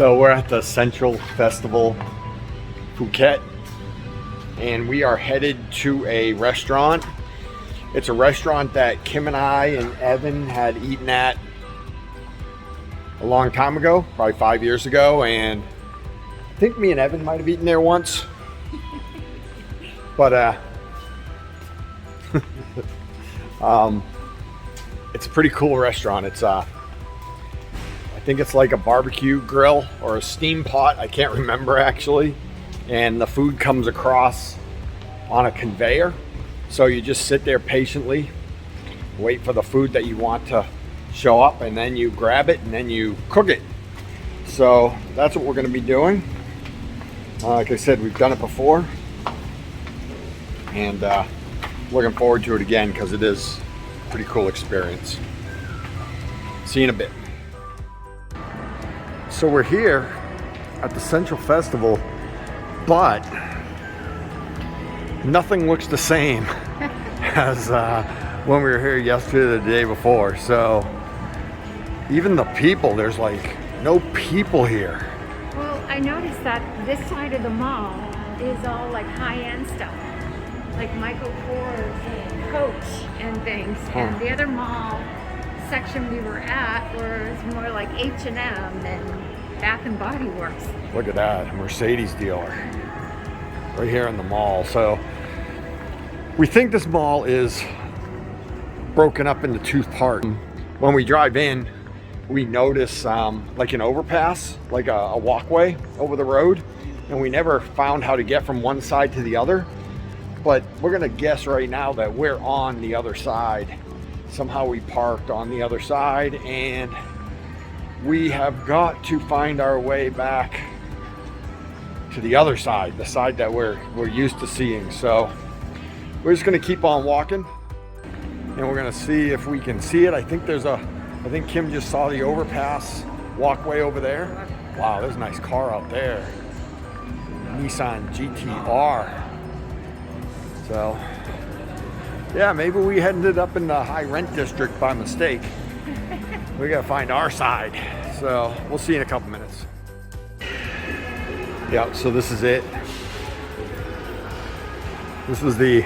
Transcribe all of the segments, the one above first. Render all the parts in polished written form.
So we're at the Central Festival Phuket, and we are headed to a restaurant. It's a restaurant that Kim and I and Evan had eaten at a long time ago, probably 5 years ago, and I think me and Evan might have eaten there once. But it's a pretty cool restaurant. It's I think it's like a barbecue grill or a steam pot. I can't remember actually. And the food comes across on a conveyor. So you just sit there patiently, wait for the food that you want to show up, and then you grab it and then you cook it. So that's what we're going to be doing. Like I said, we've done it before. And looking forward to it again because it is a pretty cool experience. See you in a bit. So we're here at the Central Festival, but nothing looks the same as when we were here yesterday or the day before. So even the people, there's like no people here. Well, I noticed that this side of the mall is all like high-end stuff, like Michael Kors and Coach and things. And the other mall section we were at was more like H&M and Bath and Body Works. Look at that, a Mercedes dealer right here in the mall. So we think this mall is broken up into two parts. When we drive in, we notice like an overpass, like a walkway over the road, and we never found how to get from one side to the other. But we're gonna guess right now that we're on the other side. Somehow we parked on the other side, and we have got to find our way back to the other side, the side that we're used to seeing. So we're just gonna keep on walking, and we're gonna see if we can see it. I think Kim just saw the overpass walkway over there. Wow, there's a nice car out there. Nissan GTR. So yeah, maybe we ended up in the high rent district by mistake. We gotta find our side. So we'll see in a couple minutes. Yeah, so this is it. This was the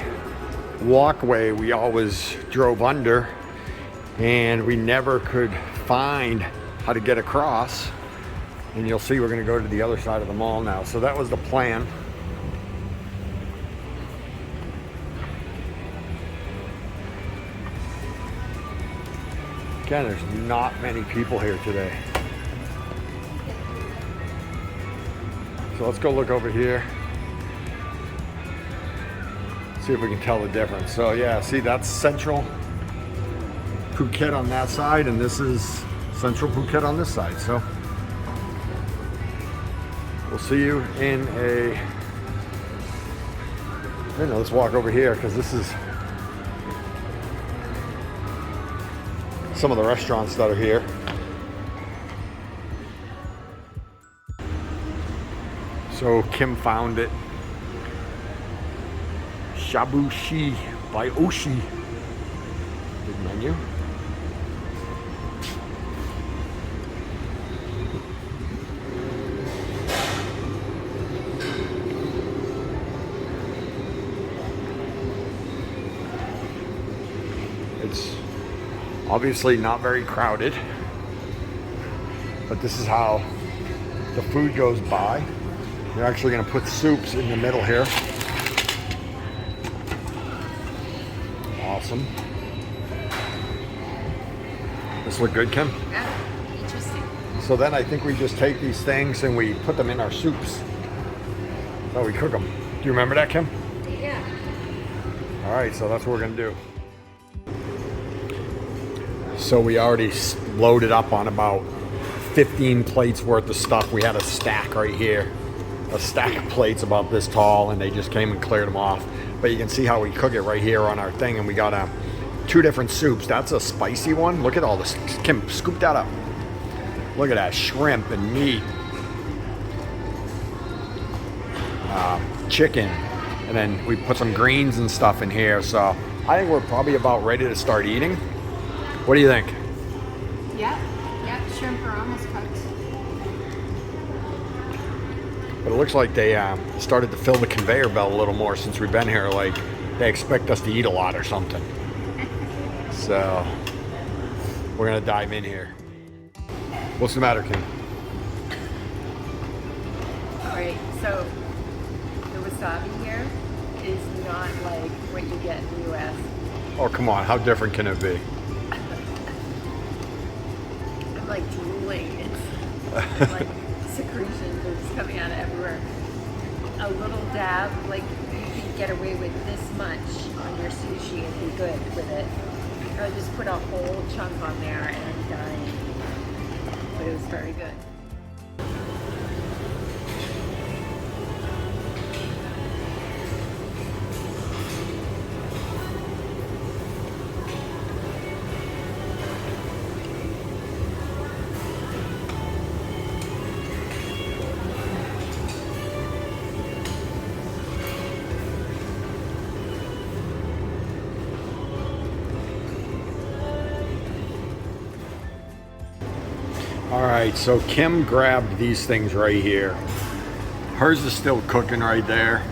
walkway we always drove under, and we never could find how to get across. And you'll see we're gonna go to the other side of the mall now. So that was the plan. Again, there's not many people here today. So let's go look over here. See if we can tell the difference. So yeah, see, that's Central Phuket on that side, and this is Central Phuket on this side. So we'll see you in a, let's walk over here because this is some of the restaurants that are here. So Kim found it. Shabu Shi by Oshi. Big menu. It's obviously not very crowded, but this is how the food goes by. They're actually going to put soups in the middle here. Awesome. This look good, Kim? Yeah, interesting. So then I think we just take these things and we put them in our soups. So we cook them. Do you remember that, Kim? Yeah. All right, so that's what we're going to do. So we already loaded up on about 15 plates worth of stuff. We had a stack right here, a stack of plates about this tall, and they just came and cleared them off. But you can see how we cook it right here on our thing, and we got two different soups. That's a spicy one. Look at all this. Kim, scoop that up. Look at that, shrimp and meat, chicken, and then we put some greens and stuff in here. So I think we're probably about ready to start eating. What do you think? Yeah, shrimp are almost cooked. But it looks like they started to fill the conveyor belt a little more since we've been here. Like they expect us to eat a lot or something. So we're gonna dive in here. What's the matter, Kim? Alright, so the wasabi here is not like what you get in the US. Oh, come on. How different can it be? I'm like drooling. It's like secretions are just coming out of everywhere. A little dab, like you can get away with this much on your sushi and be good with it. I just put a whole chunk on there and I'm dying. But it was very good. All right, so Kim grabbed these things right here. Hers is still cooking right there.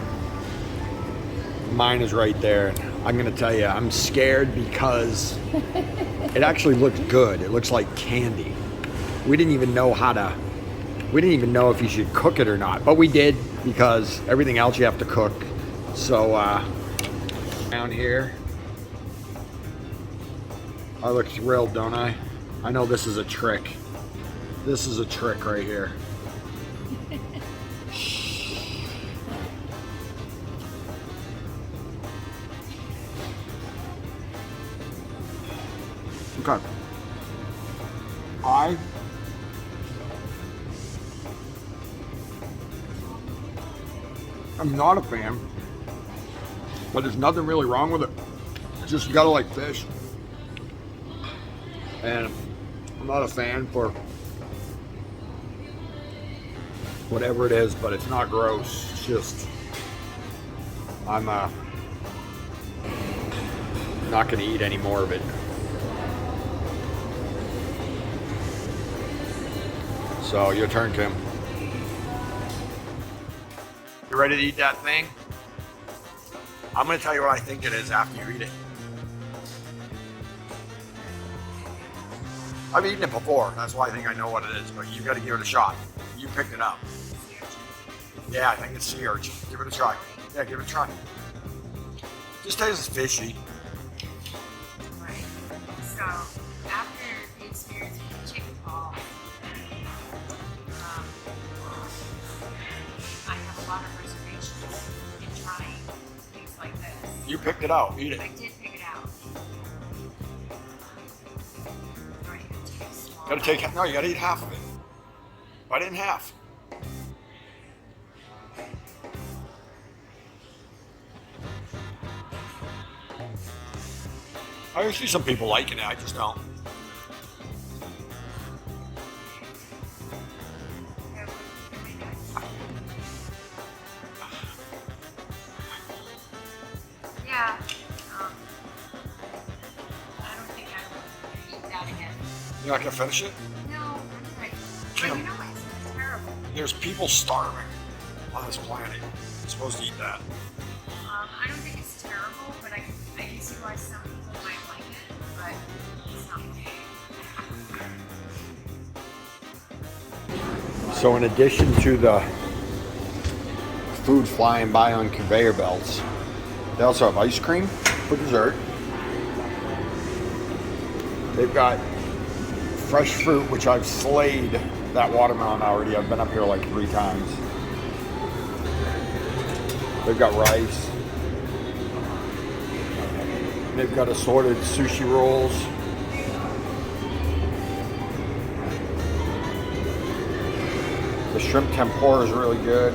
Mine is right there. I'm gonna tell you, I'm scared because it actually looks good. It looks like candy. We didn't even know if you should cook it or not, but we did because everything else you have to cook. So down here, I look thrilled, don't I? I know this is a trick. This is a trick right here. Okay. I'm not a fan, but there's nothing really wrong with it. It's just you gotta like fish. And I'm not a fan for whatever it is, but it's not gross. It's just, I'm not gonna eat any more of it. So your turn, Kim. You ready to eat that thing? I'm gonna tell you what I think it is after you eat it. I've eaten it before, that's why I think I know what it is, but you gotta give it a shot. You picked it up. Yeah, I think it's sea urchin. Give it a try. Yeah, give it a try. Just tastes fishy. Right. So after the experience with the chicken ball, I have a lot of reservations in trying things like this. You picked it out. Eat it. I did pick it out. All right, take a small. Gotta take. No, you gotta eat half of it. Bite it in half. I see some people liking it. I just don't. Yeah. I don't think I will eat that again. You're not gonna finish it? No, I'm right. But Kim. you know it's terrible. There's people starving on this planet. You're supposed to eat that. I don't think it's terrible, but I can see why some people might like it, but it's not me. So in addition to the food flying by on conveyor belts, they also have ice cream for dessert. They've got fresh fruit, which I've slayed that watermelon already. I've been up here like 3 times. They've got rice. They've got assorted sushi rolls. The shrimp tempura is really good.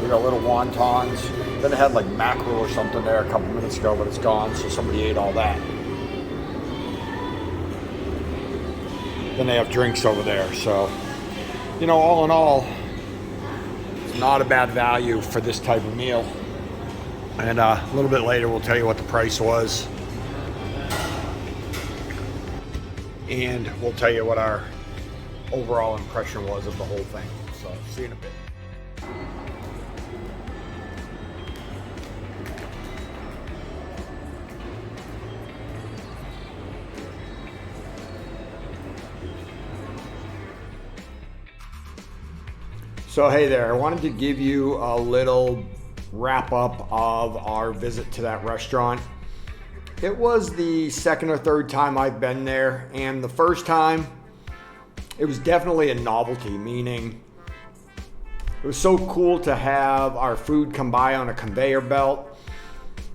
We got little wontons. Then they had like mackerel or something there a couple minutes ago, but it's gone, so somebody ate all that. Then they have drinks over there. So, you know, all in all, it's not a bad value for this type of meal. And a little bit later, we'll tell you what the price was. And we'll tell you what our overall impression was of the whole thing. So, see you in a bit. So hey there, I wanted to give you a little wrap up of our visit to that restaurant. It was the second or third time I've been there, and the first time it was definitely a novelty, meaning it was so cool to have our food come by on a conveyor belt.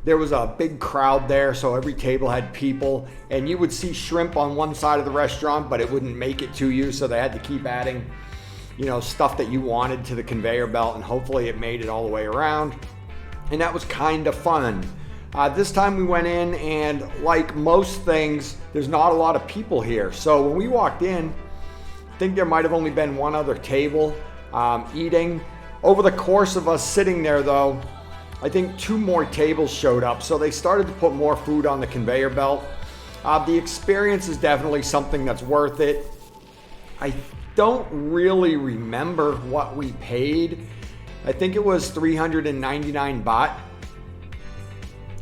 There was a big crowd there, so every table had people, and you would see shrimp on one side of the restaurant, but it wouldn't make it to you, so they had to keep adding, stuff that you wanted to the conveyor belt, and hopefully it made it all the way around. And that was kind of fun. This time we went in, and like most things, there's not a lot of people here. So when we walked in, I think there might have only been one other table eating. Over the course of us sitting there though, I think 2 more tables showed up. So they started to put more food on the conveyor belt. The experience is definitely something that's worth it. I don't really remember what we paid. I think it was 399 baht,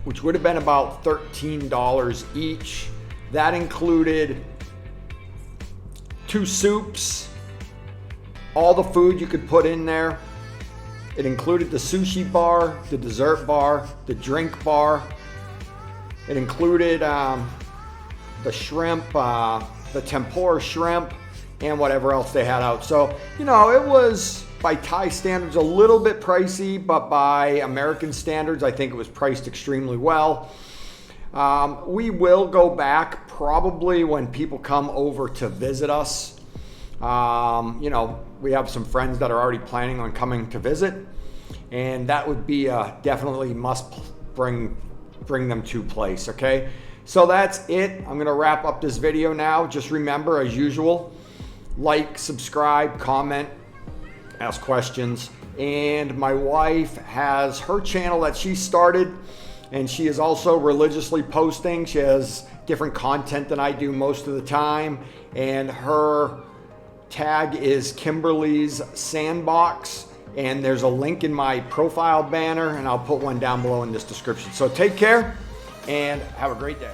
which would have been about $13 each. That included 2 soups, all the food you could put in there. It included the sushi bar, the dessert bar, the drink bar. It included the shrimp, the tempura shrimp, and whatever else they had out. So, it was, by Thai standards, a little bit pricey, but by American standards, I think it was priced extremely well. We will go back probably when people come over to visit us. We have some friends that are already planning on coming to visit, and that would be a definitely must bring them to place, okay? So that's it. I'm gonna wrap up this video now. Just remember, as usual, like, subscribe, comment, ask questions. And my wife has her channel that she started, and she is also religiously posting. She has different content than I do most of the time, and her tag is Kimberly's Sandbox, and there's a link in my profile banner, and I'll put one down below in this description. So take care and have a great day.